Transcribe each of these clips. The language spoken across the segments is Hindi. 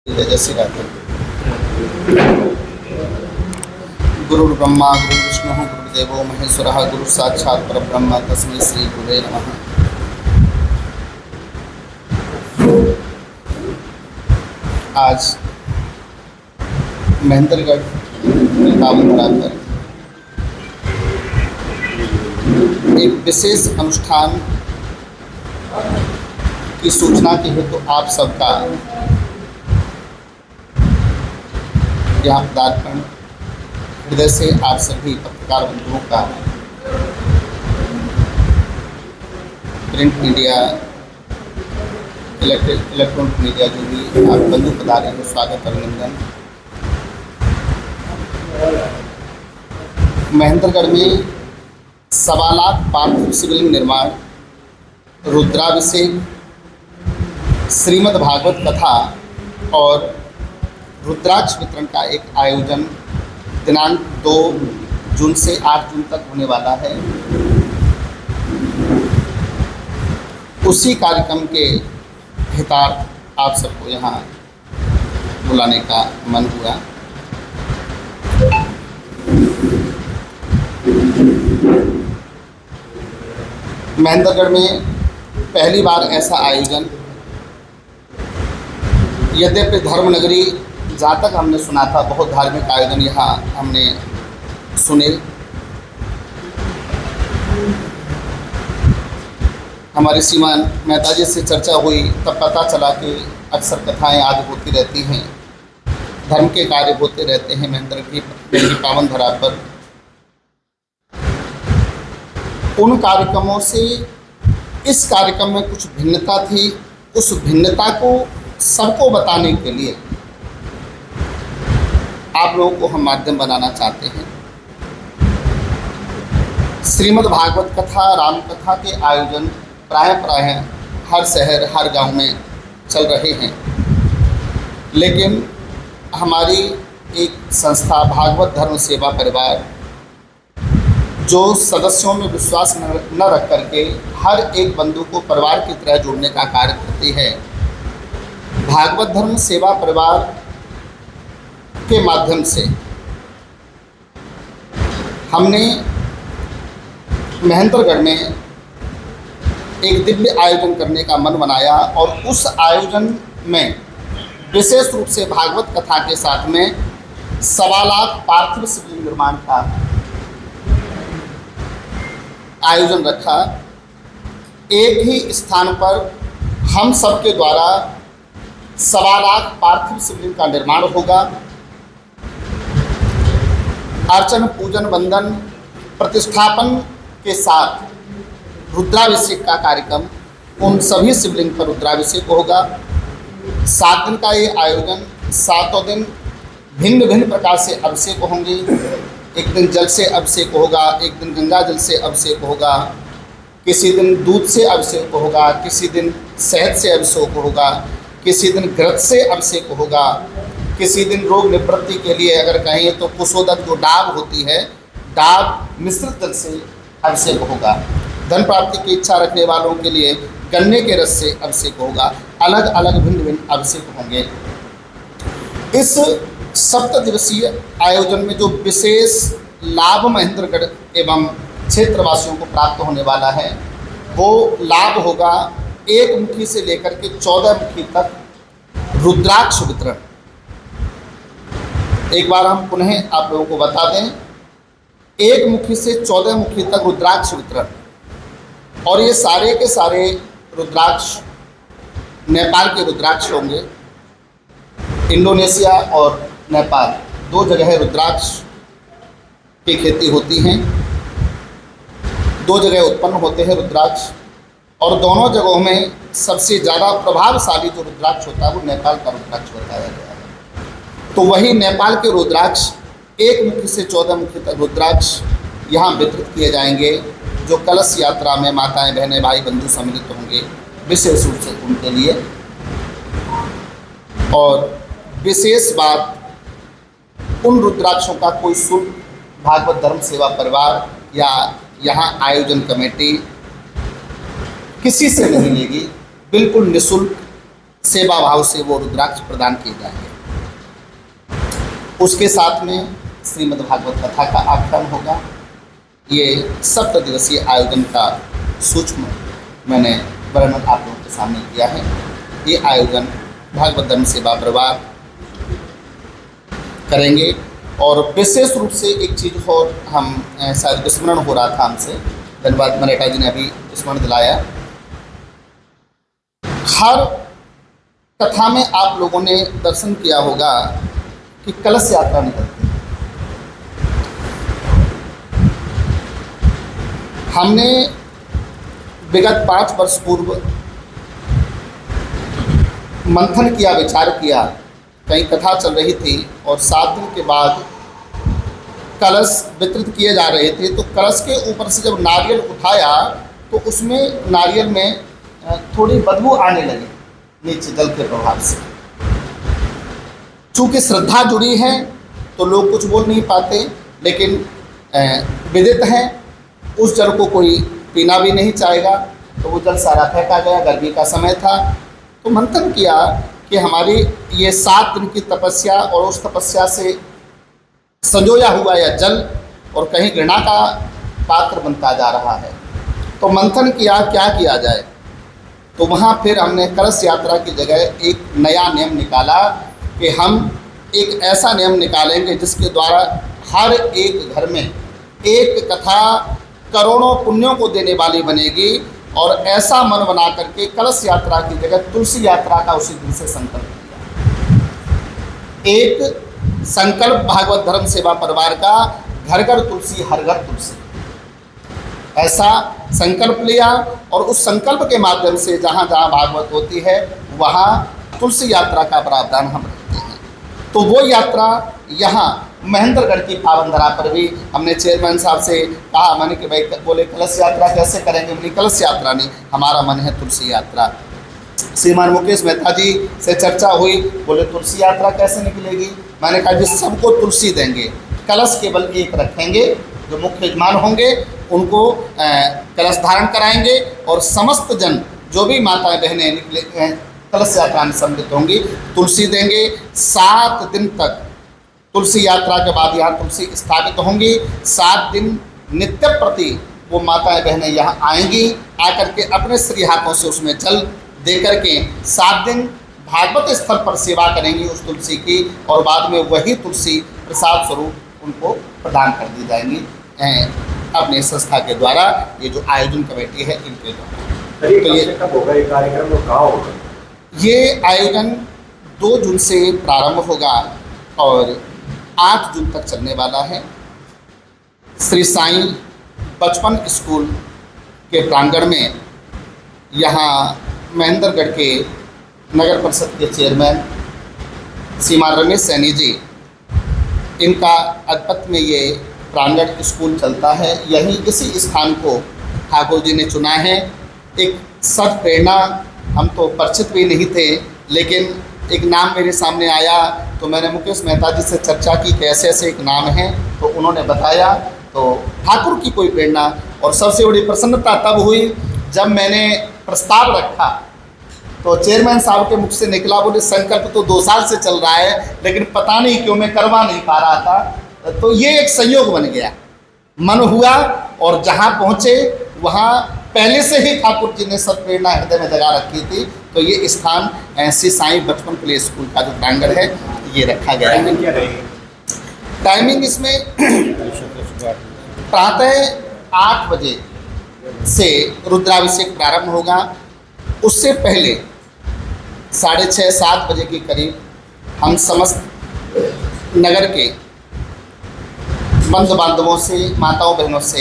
जैसे रहते गुरु ब्रह्मा गुरु विष्णु गुरुदेवो महेश्वरः गुरु साक्षात् परब्रह्म तस्मै श्री गुरुवे नमः। आज महेंद्रगढ़ पर एक विशेष अनुष्ठान की सूचना के हेतु आप सबका यहाँ पदार्पण हृदय से आप सभी पत्रकार बंधुओं का, प्रिंट मीडिया, इलेक्ट्रॉनिक मीडिया जो भी आप बंधु पधारे हैं, स्वागत अभिनंदन। महेंद्रगढ़ में 1.25 लाख पार्थिव शिवलिंग निर्माण, रुद्राभिषेक, श्रीमद् भागवत कथा और रुद्राक्ष वितरण का एक आयोजन दिनांक 2 जून से 8 जून तक होने वाला है। उसी कार्यक्रम के हितार्थ आप सबको यहाँ बुलाने का मन हुआ। महेंद्रगढ़ में पहली बार ऐसा आयोजन, यद्यपि धर्मनगरी जहाँ तक हमने सुना था बहुत धार्मिक आयोजन यहाँ हमने सुने। हमारे श्रीमान मेहता जी से चर्चा हुई तब पता चला कि अक्सर कथाएं आदि होती रहती हैं, धर्म के कार्य होते रहते हैं महेंद्र की पावन धरा पर। उन कार्यक्रमों से इस कार्यक्रम में कुछ भिन्नता थी। उस भिन्नता को सबको बताने के लिए आप लोगों को हम माध्यम बनाना चाहते हैं। श्रीमद् भागवत कथा, राम कथा के आयोजन प्राय हर शहर हर गांव में चल रहे हैं, लेकिन हमारी एक संस्था भागवत धर्म सेवा परिवार जो सदस्यों में विश्वास न रख करके हर एक बंधु को परिवार की तरह जोड़ने का कार्य करती है। भागवत धर्म सेवा परिवार के माध्यम से हमने महेंद्रगढ़ में एक दिव्य आयोजन करने का मन बनाया और उस आयोजन में विशेष रूप से भागवत कथा के साथ में 1.25 लाख पार्थिव शिवलिंग निर्माण का आयोजन रखा। एक ही स्थान पर हम सबके द्वारा 1.25 लाख पार्थिव शिवलिंग का निर्माण होगा। अर्चन पूजन वंदन प्रतिष्ठापन के साथ रुद्राभिषेक का कार्यक्रम, उन सभी शिवलिंग पर रुद्राभिषेक होगा। 7 दिन का ये आयोजन, 7 दिन भिन्न भिन्न प्रकार से अभिषेक होंगे। एक दिन जल से अभिषेक होगा, एक दिन गंगा जल से अभिषेक होगा, किसी दिन दूध से अभिषेक होगा, किसी दिन शहद से अभिषेक होगा, किसी दिन घृत से अभिषेक होगा, किसी दिन रोग निवृत्ति के लिए अगर कहें तो कुशोदक जो डाब होती है, डाब मिश्रित जल से अभिषेक होगा। धन प्राप्ति की इच्छा रखने वालों के लिए गन्ने के रस से अभिषेक होगा। अलग अलग भिन्न भिन्न अभिषेक होंगे। इस 7 दिवसीय आयोजन में जो विशेष लाभ महेंद्रगढ़ एवं क्षेत्रवासियों को प्राप्त होने वाला है वो लाभ होगा 1 मुखी से लेकर के 14 मुखी तक रुद्राक्ष वितरण। एक बार हम पुनः आप लोगों को बता दें, 1 मुखी से 14 मुखी तक रुद्राक्ष वितरण। और ये सारे के सारे रुद्राक्ष नेपाल के रुद्राक्ष होंगे। इंडोनेशिया और नेपाल 2 जगह रुद्राक्ष की खेती होती हैं, 2 जगह उत्पन्न होते हैं रुद्राक्ष, और दोनों जगहों में सबसे ज़्यादा प्रभावशाली जो रुद्राक्ष होता है वो नेपाल का रुद्राक्ष बताया गया है। तो वही नेपाल के रुद्राक्ष 1 मुखी से 14 मुखी तक रुद्राक्ष यहाँ वितरित किए जाएंगे, जो कलश यात्रा में माताएं बहनें भाई बंधु सम्मिलित होंगे विशेष रूप से उनके लिए। और विशेष बात, उन रुद्राक्षों का कोई शुल्क भागवत धर्म सेवा परिवार या यहाँ आयोजन कमेटी किसी से नहीं लेगी, बिल्कुल निःशुल्क सेवा भाव से वो रुद्राक्ष प्रदान किए जाएंगे। उसके साथ में श्रीमद् भागवत कथा का आख्यान होगा। ये 7 दिवसीय आयोजन का सूक्ष्म मैंने वर्णन आप लोगों के सामने किया है। ये आयोजन भागवत धर्म सेवा परिवार करेंगे। और विशेष रूप से एक चीज़ और हम शायद विस्मरण हो रहा था हमसे, धन्यवाद मरेटा जी ने अभी विस्मरण दिलाया। हर कथा में आप लोगों ने दर्शन किया होगा कि कलश यात्रा निकलती है। हमने विगत 5 वर्ष पूर्व मंथन किया, विचार किया, कहीं कथा चल रही थी और 7 दिन के बाद कलश वितरित किए जा रहे थे। तो कलश के ऊपर से जब नारियल उठाया तो उसमें नारियल में थोड़ी बदबू आने लगी नीचे जल के प्रभाव से। चूँकि श्रद्धा जुड़ी है तो लोग कुछ बोल नहीं पाते, लेकिन विदित है उस जल को कोई पीना भी नहीं चाहेगा, तो वो जल सारा फेंका गया। गर्मी का समय था तो मंथन किया कि हमारी ये 7 दिन की तपस्या और उस तपस्या से संजोया हुआ यह जल और कहीं घृणा का पात्र बनता जा रहा है। तो मंथन किया क्या किया जाए। तो वहाँ फिर हमने कलश यात्रा की जगह एक नया नियम निकाला कि हम एक ऐसा नियम निकालेंगे जिसके द्वारा हर एक घर में एक कथा करोड़ों पुण्यों को देने वाली बनेगी। और ऐसा मन बना करके कलश यात्रा की जगह तुलसी यात्रा का उसी दिन से संकल्प किया। एक संकल्प भागवत धर्म सेवा परिवार का, घर घर तुलसी हर घर तुलसी, ऐसा संकल्प लिया। और उस संकल्प के माध्यम से जहाँ जहाँ भागवत होती है वहाँ तुलसी यात्रा का प्रावधान हम रखते हैं। तो वो यात्रा यहाँ महेंद्रगढ़ की पावन धरा पर भी हमने चेयरमैन साहब से कहा, मैंने कि भाई बोले कलश यात्रा कैसे करेंगे। मैंने कलश यात्रा नहीं, हमारा मन है तुलसी यात्रा। श्रीमान मुकेश मेहता जी से चर्चा हुई, बोले तुलसी यात्रा कैसे निकलेगी। मैंने कहा जी सबको तुलसी देंगे, कलश केवल एक रखेंगे, जो मुख्य यजमान होंगे उनको कलश धारण कराएंगे और समस्त जन जो भी माताएं बहनें निकले कलश यात्रा में सम्मिलित होंगी तुलसी देंगे। 7 दिन तक तुलसी यात्रा के बाद यहाँ तुलसी स्थापित होंगी। 7 दिन नित्य प्रति वो माताएं बहनें यहाँ आएंगी, आकर के अपने श्री हाथों से उसमें जल दे करके 7 दिन भागवत स्थल पर सेवा करेंगी उस तुलसी की। और बाद में वही तुलसी प्रसाद स्वरूप उनको प्रदान कर दी जाएंगी अपने संस्था के द्वारा, ये जो आयोजन कमेटी है इनके द्वारा। तो ये कब होगा ये कार्यक्रम, कहाँ होगा? ये आयोजन 2 जून से प्रारंभ होगा और 8 जून तक चलने वाला है। श्री साईं बचपन स्कूल के प्रांगण में यहाँ महेंद्रगढ़ के नगर परिषद के चेयरमैन श्रीमान रमेश सैनी जी, इनका अध्यक्ष में ये प्रांगण स्कूल चलता है। यहीं इसी स्थान को ठाकुर जी ने चुना है। एक सद प्रेरणा, हम तो परिचित भी नहीं थे, लेकिन एक नाम मेरे सामने आया तो मैंने मुकेश मेहता जी से चर्चा की कैसे ऐसे एक नाम है, तो उन्होंने बताया। तो ठाकुर की कोई प्रेरणा और सबसे बड़ी प्रसन्नता तब हुई जब मैंने प्रस्ताव रखा तो चेयरमैन साहब के मुख से निकला, बोले संकल्प तो 2 साल से चल रहा है लेकिन पता नहीं क्यों मैं करवा नहीं पा रहा था। तो ये एक संयोग बन गया, मन हुआ और जहाँ पहुँचे वहाँ पहले से ही ठाकुर जी ने सब प्रेरणा हृदय में जगा रखी थी। तो ये स्थान श्री साईं बचपन प्ले स्कूल का जो प्रांगण है ये रखा गया है। टाइमिंग इसमें प्रातः 8 बजे से रुद्राभिषेक प्रारंभ होगा। उससे पहले 6:30-7 बजे के करीब हम समस्त नगर के बंधु बांधवों से, माताओं बहनों से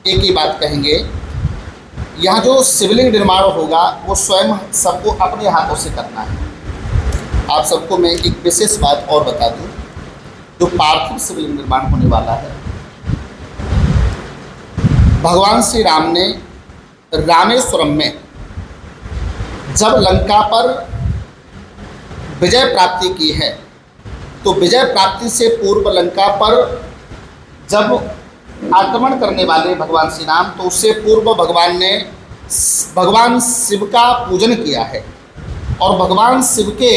एक ही बात कहेंगे, यहाँ जो शिवलिंग निर्माण होगा वो स्वयं सबको अपने हाथों से करना है। आप सबको मैं एक विशेष बात और बता दूं, जो पार्थिव शिवलिंग निर्माण होने वाला है, भगवान श्री राम ने रामेश्वरम में जब लंका पर विजय प्राप्ति की है, तो विजय प्राप्ति से पूर्व लंका पर जब आक्रमण करने वाले भगवान श्री राम, तो उससे पूर्व भगवान ने भगवान शिव का पूजन किया है। और भगवान शिव के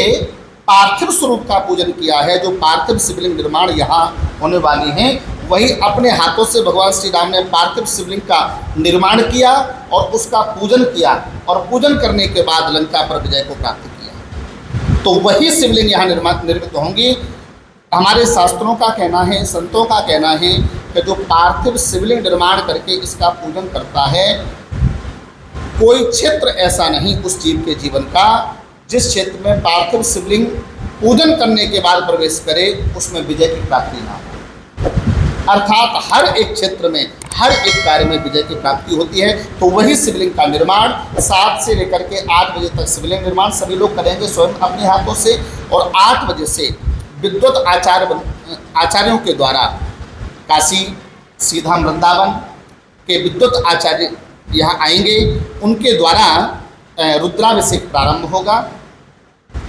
पार्थिव स्वरूप का पूजन किया है। जो पार्थिव शिवलिंग निर्माण यहाँ होने वाली हैं, वही अपने हाथों से भगवान श्री राम ने पार्थिव शिवलिंग का निर्माण किया और उसका पूजन किया, और पूजन करने के बाद लंका पर विजय को प्राप्त किया। तो वही शिवलिंग यहाँ निर्मित होंगी। हमारे शास्त्रों का कहना है, संतों का कहना है कि जो पार्थिव शिवलिंग निर्माण करके इसका पूजन करता है, कोई क्षेत्र ऐसा नहीं उस जीव के जीवन का जिस क्षेत्र में पार्थिव शिवलिंग पूजन करने के बाद प्रवेश करे उसमें विजय की प्राप्ति ना हो। अर्थात हर एक क्षेत्र में, हर एक कार्य में विजय की प्राप्ति होती है। तो वही शिवलिंग का निर्माण 7 से लेकर के 8 बजे तक शिवलिंग निर्माण सभी लोग करेंगे स्वयं अपने हाथों से, और 8 बजे से विद्वत आचार्यों के द्वारा काशी सीधा वृंदावन के विद्वत आचार्य यहाँ आएंगे, उनके द्वारा रुद्राभिषेक प्रारंभ होगा।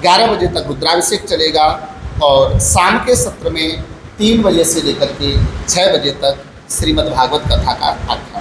11 बजे तक रुद्राभिषेक चलेगा और शाम के सत्र में 3 बजे से लेकर के 6 बजे तक श्रीमद् भागवत कथा का आख्यान।